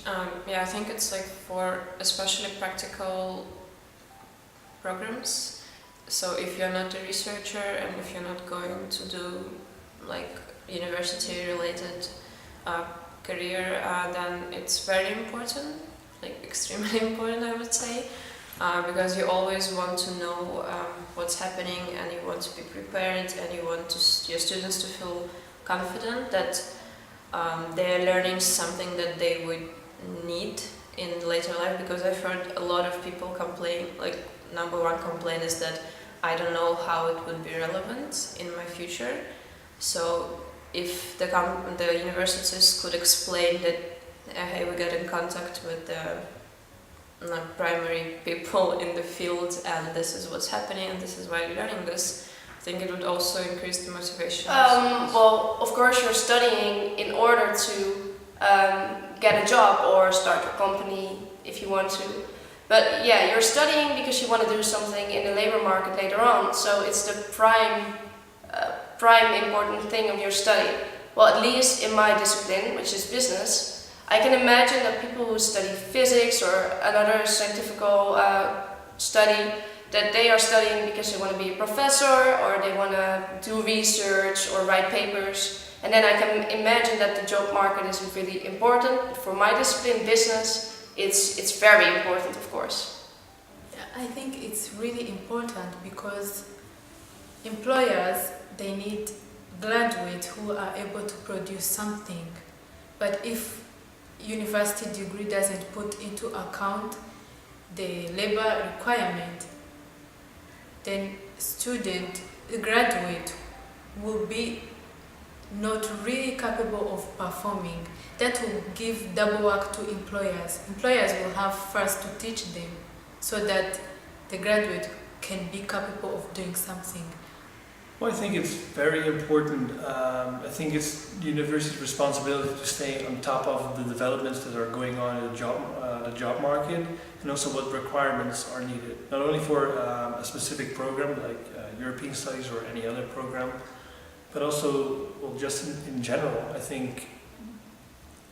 Yeah, I think it's like for especially practical programs. So if you're not a researcher and if you're not going to do like university related career, then it's very important, like extremely important, I would say, because you always want to know what's happening and you want to be prepared and you want your students to feel confident that they're learning something that they would need in later life. Because I've heard a lot of people complain, like number one complaint is that I don't know how it would be relevant in my future. So if the universities could explain that, hey, we get in contact with the primary people in the field and this is what's happening and this is why you're learning this, I think it would also increase the motivation. Well, of course you're studying in order to get a job or start a company if you want to. But yeah, you're studying because you want to do something in the labor market later on. So it's the prime important thing of your study. Well, at least in my discipline, which is business, I can imagine that people who study physics or another scientific study, that they are studying because they want to be a professor or they want to do research or write papers. And then I can imagine that the job market is really important. For my discipline, business, it's very important, of course. I think it's really important because employers, they need graduates who are able to produce something. But if university degree doesn't put into account the labor requirement, then graduate will be not really capable of performing. That will give double work to employers. Employers will have first to teach them so that the graduate can be capable of doing something. Well, I think it's very important. I think it's the university's responsibility to stay on top of the developments that are going on in the job market, and also what requirements are needed. Not only for a specific program like European studies or any other program, but also, well, just in general. I think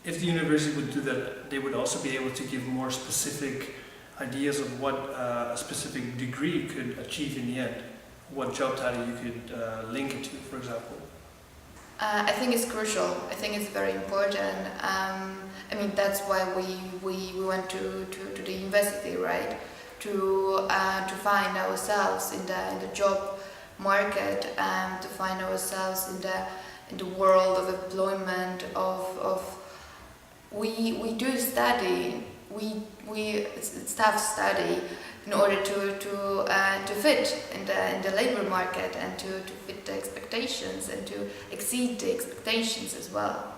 if the university would do that, they would also be able to give more specific ideas of what a specific degree could achieve in the end. What job title you could link it to, for example. I think it's crucial. I think it's very important. I mean, that's why we went to the university, right? To find ourselves in the job market, to find ourselves in the world of employment. We do study. It's tough study in order to fit in the labor market and to fit the expectations and to exceed the expectations as well.